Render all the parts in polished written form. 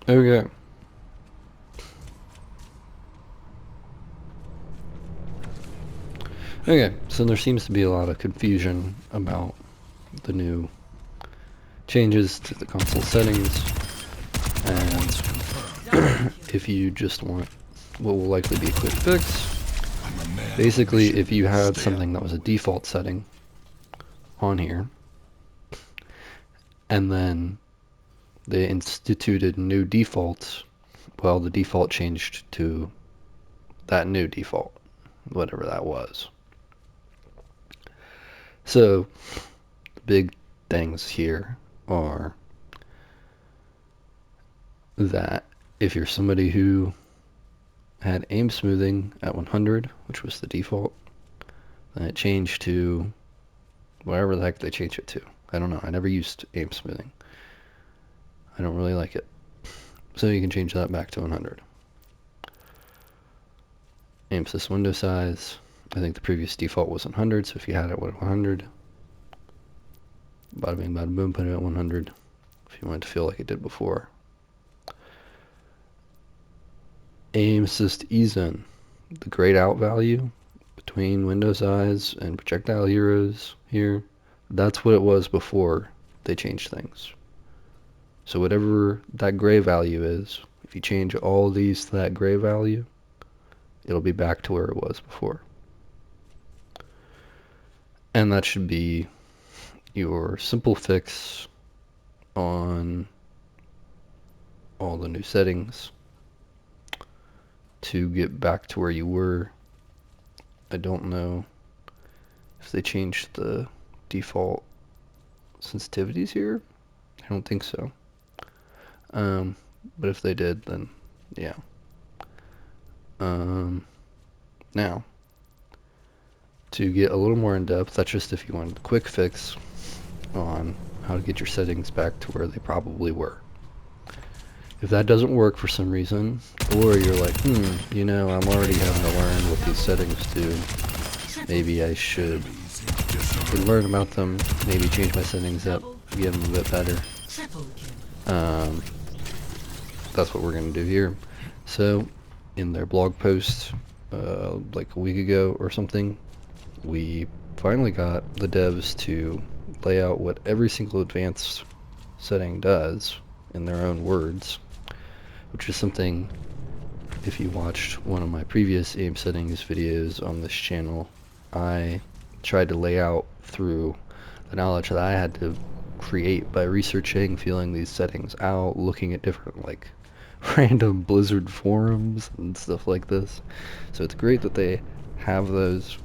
Okay. Okay, so there seems to be a lot of confusion about the new changes to the console settings, and if you just want what will likely be a quick fix, basically if you had something that was a default setting on here, and then they instituted new defaults, well, the default changed to that new default, whatever that was. So, the big things here are that if you're somebody who had aim smoothing at 100, which was the default, then it changed to whatever the heck they changed it to. I don't know. I never used aim smoothing. I don't really like it. So you can change that back to 100. Aim assist window size. I think the previous default was 100, so if you had it at 100, bada bing, bada boom, put it at 100 if you wanted to feel like it did before. Aim assist ease-in. The grayed out value between window size and projectile heroes here, that's what it was before they changed things. So whatever that gray value is, if you change all these to that gray value, it'll be back to where it was before. And that should be your simple fix on all the new settings to get back to where you were. I don't know if they changed the default sensitivities here. I don't think so. But if they did, then yeah. Now, to get a little more in depth, that's just if you want a quick fix on how to get your settings back to where they probably were. If that doesn't work for some reason, or you're like, I'm already having to learn what these settings do, maybe I should learn about them, maybe change my settings up, get them a bit better. That's what we're going to do here. So, in their blog post, like a week ago or something, we finally got the devs to lay out what every single advanced setting does in their own words, which is something, if you watched one of my previous aim settings videos on this channel, I tried to lay out through the knowledge that I had to create by researching, feeling these settings out, looking at different random Blizzard forums and stuff like this. So it's great that they have those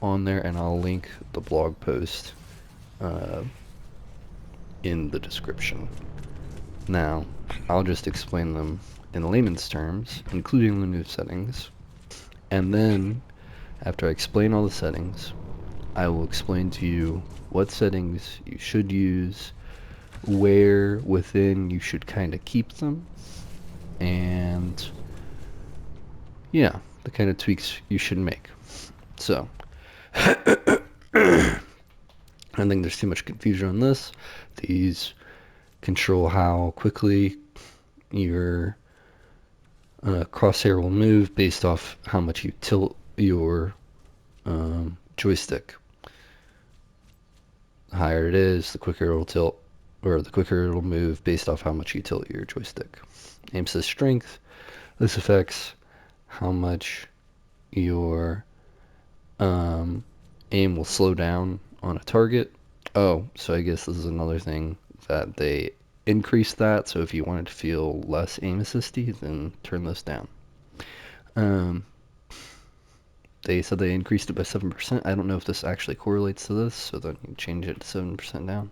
on there, and I'll link the blog post in the description. Now, I'll just explain them in layman's terms, including the new settings, and then after I explain all the settings, I will explain to you what settings you should use, where within you should kind of keep them, and yeah, the kind of tweaks you should make. So, I think there's too much confusion on this. These control how quickly your crosshair will move based off how much you tilt your joystick. The higher it is, the quicker it'll tilt, or the quicker it'll move based off how much you tilt your joystick. Aim assist strength. This affects how much your aim will slow down on a target. Oh, so I guess this is another thing that they increased that. So if you wanted to feel less aim assisty, then turn this down. They said they increased it by 7%. I don't know if this actually correlates to this, so then you change it to 7% down.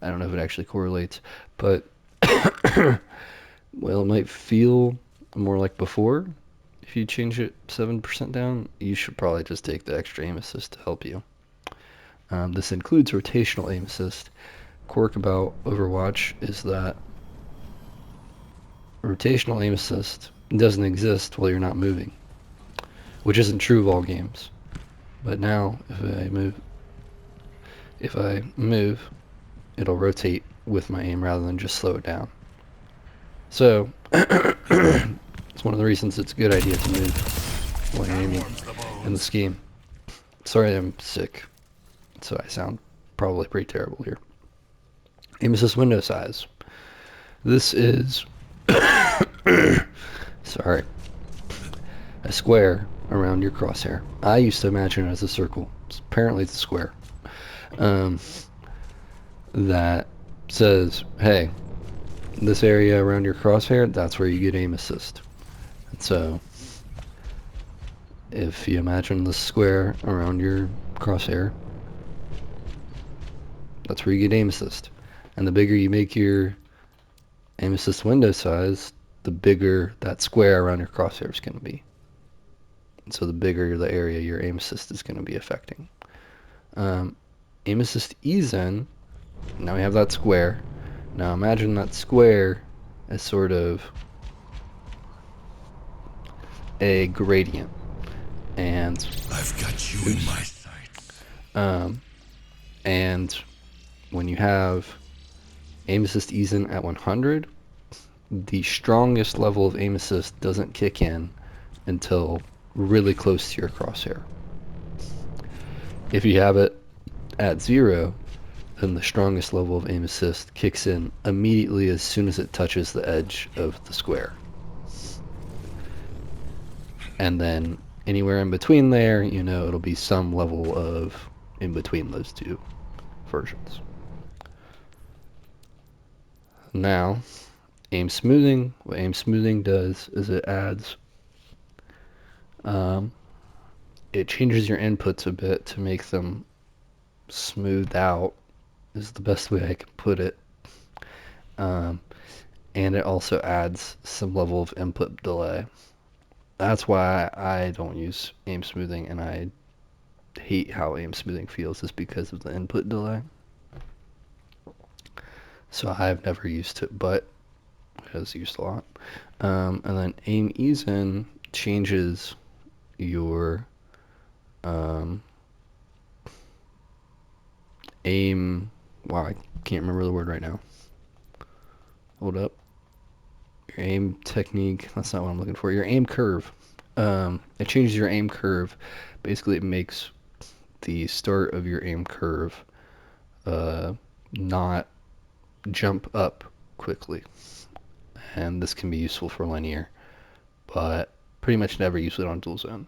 I don't know if it actually correlates, but well, it might feel more like before. If you change it 7% down, you should probably just take the extra aim assist to help you. This includes rotational aim assist. Quirk about Overwatch is that rotational aim assist doesn't exist while you're not moving, which isn't true of all games. But now, if I move, it'll rotate with my aim rather than just slow it down. So, it's one of the reasons it's a good idea to move while you're aiming in this game. Sorry I'm sick, so I sound probably pretty terrible here. Aim assist window size. This is, sorry, a square around your crosshair. I used to imagine it as a circle. Apparently it's a square. That says, hey, this area around your crosshair, that's where you get aim assist. And so, if you imagine the square around your crosshair, that's where you get aim assist. And the bigger you make your aim assist window size, the bigger that square around your crosshair is going to be. And so the bigger the area your aim assist is going to be affecting. Aim assist ease in, now we have that square. Now imagine that square as sort of a gradient. And I've got you in my sights. And when you have aim assist ease in at 100, the strongest level of aim assist doesn't kick in until really close to your crosshair. If you have it at 0, then the strongest level of aim assist kicks in immediately as soon as it touches the edge of the square. And then anywhere in between there, you know, it'll be some level of in between those two versions. Now, aim smoothing. What aim smoothing does is it adds, it changes your inputs a bit to make them smoothed out, is the best way I can put it. And it also adds some level of input delay. That's why I don't use aim smoothing, and I hate how aim smoothing feels, is because of the input delay. So I've never used it, but it is used a lot. And then aim ease in changes your aim. Wow, I can't remember the word right now. Hold up. Your aim technique. That's not what I'm looking for. Your aim curve. It changes your aim curve. Basically, it makes the start of your aim curve not jump up quickly. And this can be useful for linear, but pretty much never use it on dual zone.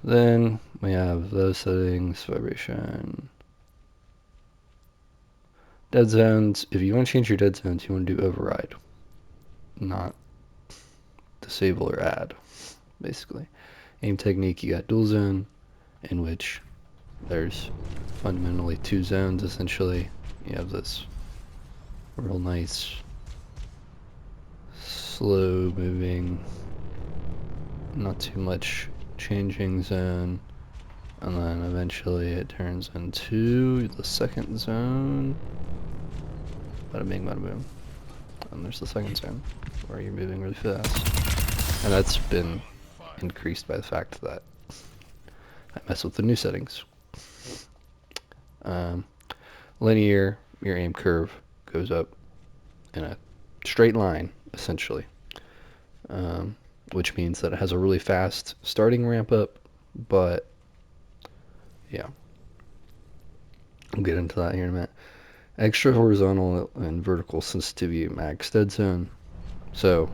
Then we have those settings, vibration, dead zones. If you want to change your dead zones, you want to do override, not disable or add, basically. Aim technique, you got dual zone, in which there's fundamentally 2 zones, essentially. You have this real nice, slow moving, not too much changing zone, and then eventually it turns into the second zone. Bada bing, bada boom. And there's the second zone, where you're moving really fast. And that's been increased by the fact that I mess with the new settings. Linear, your aim curve goes up in a straight line, essentially. Which means that it has a really fast starting ramp up, but yeah. I'll get into that here in a minute. Extra horizontal and vertical sensitivity max dead zone. So,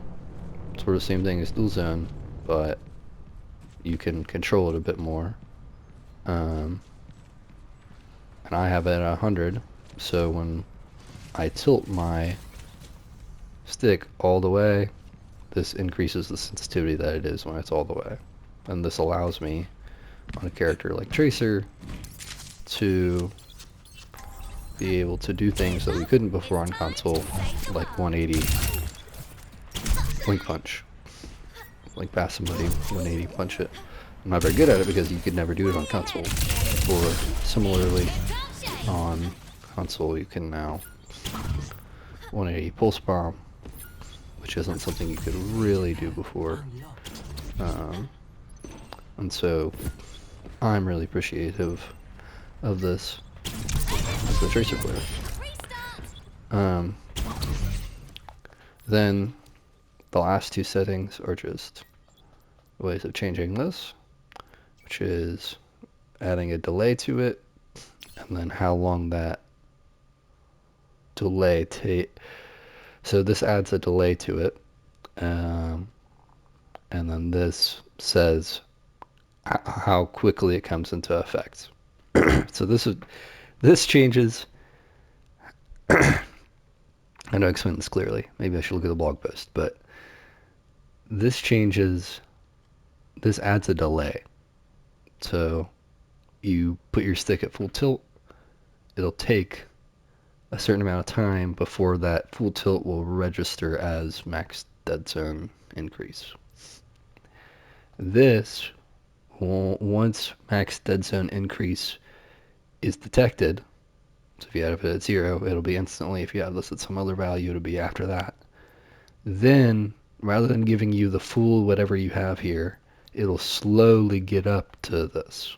sort of same thing as dual zone, but you can control it a bit more. And I have it at 100, so when I tilt my stick all the way, this increases the sensitivity that it is when it's all the way. And this allows me, on a character like Tracer, to be able to do things that we couldn't before on console, like 180 blink punch. Like pass somebody 180 punch it. I'm not very good at it because you could never do it on console. Or similarly, on console you can now 180 pulse bomb, which isn't something you could really do before. And so I'm really appreciative of this as the Tracer player. Um, then the last two settings are just ways of changing this, which is adding a delay to it, and then how long that delay take. So this adds a delay to it, and then this says how quickly it comes into effect. So this changes. I know I explained this clearly. Maybe I should look at the blog post, but this changes. This adds a delay. So you put your stick at full tilt, it'll take a certain amount of time before that full tilt will register as max dead zone increase. This, once max dead zone increase is detected, so if you have it at 0, it'll be instantly. If you have this at some other value, it'll be after that. Then, rather than giving you the full whatever you have here, it'll slowly get up to this.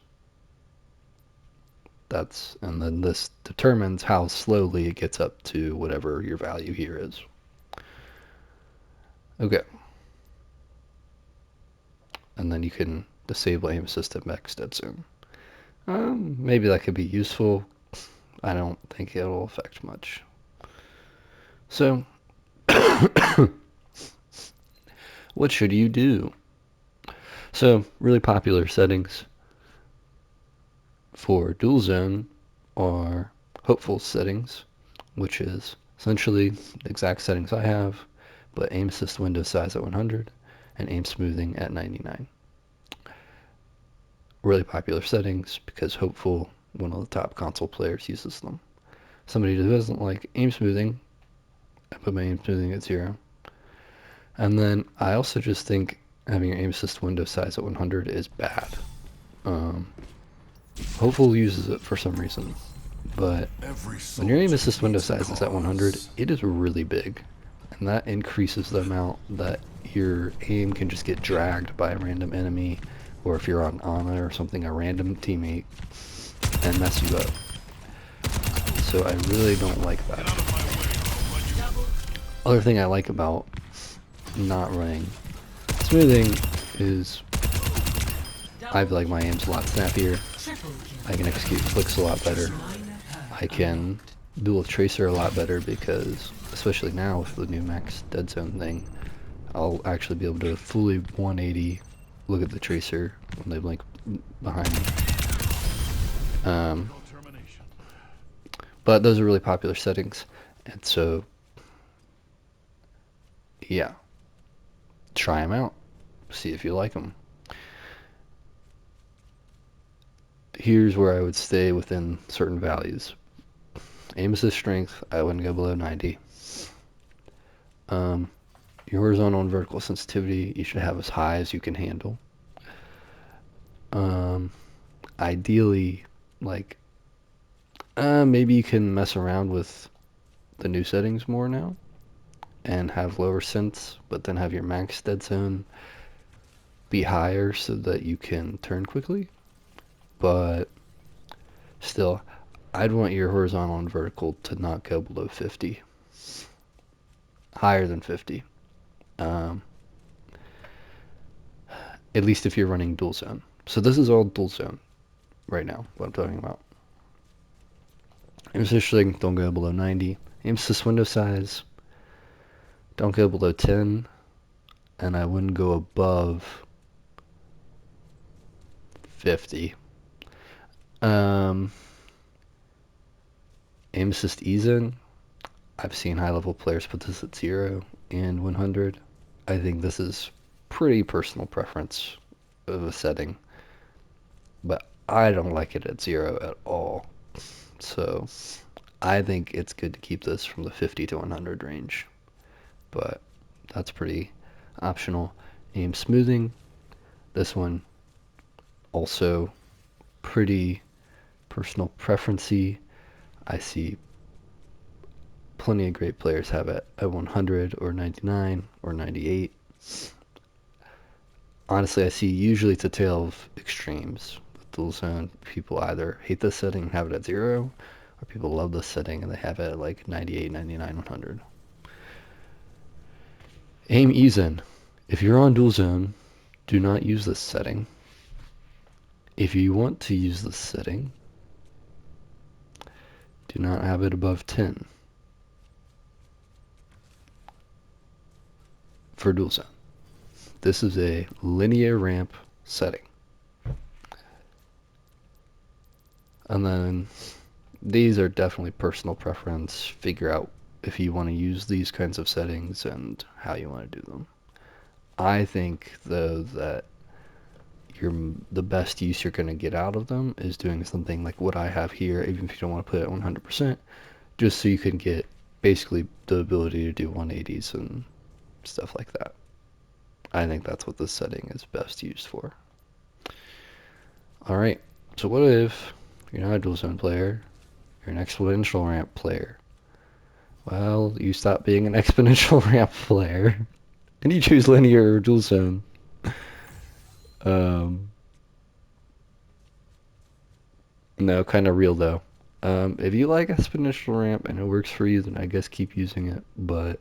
And then this determines how slowly it gets up to whatever your value here is. Okay. And then you can disable aim assist at max dead zone. Maybe that could be useful. I don't think it'll affect much. So, what should you do? So, really popular settings for dual zone are hopeful settings, which is essentially the exact settings I have, but aim assist window size at 100 and aim smoothing at 99. Really popular settings because hopeful, one of the top console players, uses them. Somebody who doesn't like aim smoothing, I put my aim smoothing at 0. And then I also just think having your aim assist window size at 100 is bad. Hopeful uses it for some reason, but when your aim assist window size is at 100, it is really big, and that increases the amount that your aim can just get dragged by a random enemy, or if you're on Ana or something, a random teammate, and mess you up. So I really don't like that. Other thing I like about not running smoothing is I feel like my aim's a lot snappier. I can execute flicks a lot better. I can dual tracer a lot better because, especially now with the new max dead zone thing, I'll actually be able to fully 180 look at the tracer when they blink behind me. But those are really popular settings, and so yeah, try them out, see if you like them. Here's where I would stay within certain values. Aim assist strength, I wouldn't go below 90. Your horizontal and vertical sensitivity, you should have as high as you can handle. Ideally, like, maybe you can mess around with the new settings more now and have lower sense, but then have your max dead zone be higher so that you can turn quickly. But still, I'd want your horizontal and vertical to not go below 50. Higher than 50. At least if you're running dual zone. So this is all dual zone right now, what I'm talking about. Aim assist strength, don't go below 90. Aim assist window size, don't go below 10. And I wouldn't go above 50. Aim assist ease-in, I've seen high-level players put this at 0 and 100. I think this is pretty personal preference of a setting, but I don't like it at 0 at all. So I think it's good to keep this from the 50 to 100 range, but that's pretty optional. Aim smoothing, this one also pretty personal preference-y. I see plenty of great players have it at 100 or 99 or 98. Honestly, I see usually it's a tale of extremes. With dual zone, people either hate this setting and have it at 0, or people love this setting and they have it at like 98, 99, 100. Aim Ezen. If you're on dual zone, do not use this setting. If you want to use this setting, do not have it above 10 for dual zone. This is a linear ramp setting. And then these are definitely personal preference. Figure out if you want to use these kinds of settings and how you want to do them. I think, though, that the best use you're going to get out of them is doing something like what I have here, even if you don't want to put it at 100%, just so you can get basically the ability to do 180s and stuff like that. I think that's what this setting is best used for. Alright, so what if you're not a dual zone player, you're an exponential ramp player? Well, you stop being an exponential ramp player, and you choose linear or dual zone. No, kind of real though. If you like exponential ramp and it works for you, then I guess keep using it, but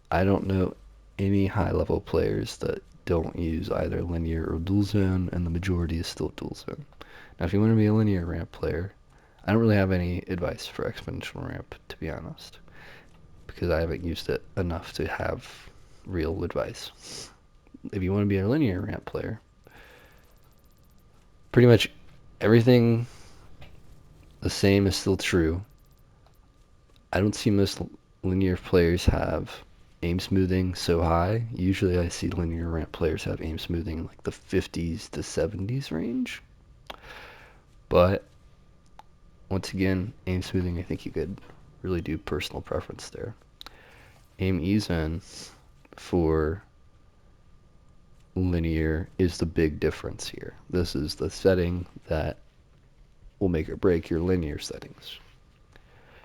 I don't know any high-level players that don't use either linear or dual zone, and the majority is still dual zone. Now, if you want to be a linear ramp player, I don't really have any advice for exponential ramp, to be honest, because I haven't used it enough to have real advice. If you want to be a linear ramp player, pretty much everything the same is still true. I don't see most linear players have aim smoothing so high. Usually I see linear ramp players have aim smoothing in like the 50s to 70s range. But once again, aim smoothing, I think you could really do personal preference there. Aim Ezen for linear is the big difference here. This is the setting that will make or break your linear settings.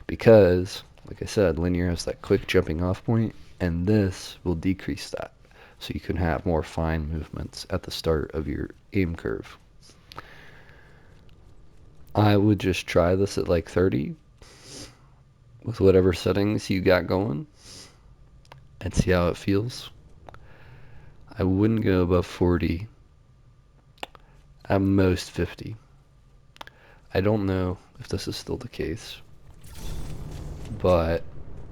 Because, like I said, linear has that quick jumping off point, and this will decrease that. So you can have more fine movements at the start of your aim curve. I would just try this at like 30 with whatever settings you got going and see how it feels. I wouldn't go above 40, at most 50. I don't know if this is still the case, but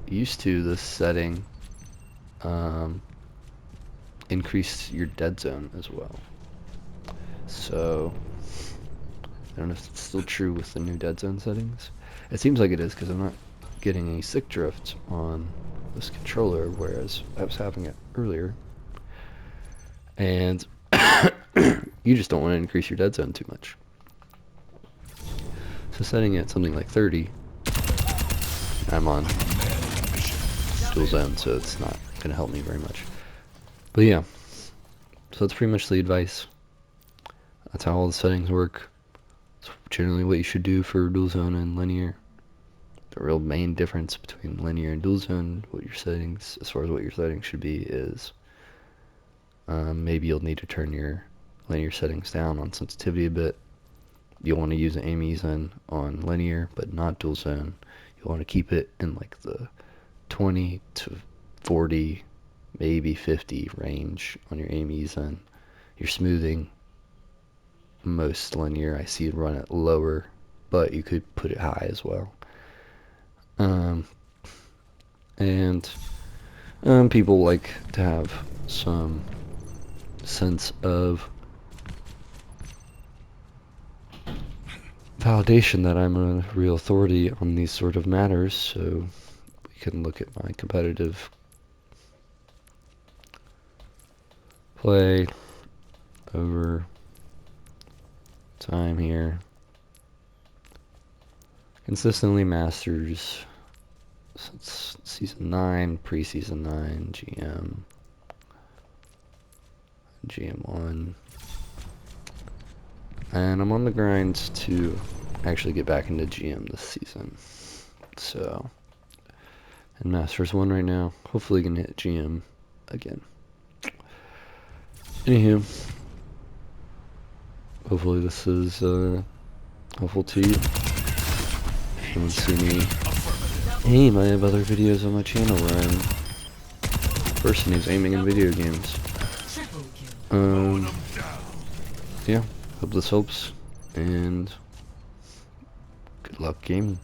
used to this setting increase your dead zone as well. So I don't know if it's still true with the new dead zone settings. It seems like it is, because I'm not getting any stick drift on this controller, whereas I was having it earlier. And you just don't want to increase your dead zone too much. So setting it at something like 30, I'm on dual zone, so it's not going to help me very much. But yeah, so that's pretty much the advice. That's how all the settings work. It's generally what you should do for dual zone and linear. The real main difference between linear and dual zone, what your settings, as far as what your settings should be, is maybe you'll need to turn your linear settings down on sensitivity a bit. You'll want to use an aim Ezen on linear, but not dual zone. You'll want to keep it in like the 20 to 40, maybe 50 range on your aim Ezen. Your smoothing, most linear, I see it run it lower, but you could put it high as well. And people like to have some sense of validation that I'm a real authority on these sort of matters, so we can look at my competitive play over time here. Consistently masters since season 9, pre-season 9, GM1, and I'm on the grind to actually get back into GM this season. So, in Masters 1 right now, hopefully can hit GM again. Anywho, hopefully this is helpful to you. and see me aim. I have other videos on my channel where I'm a person who's aiming in video games. Yeah, hope this helps, and good luck gaming.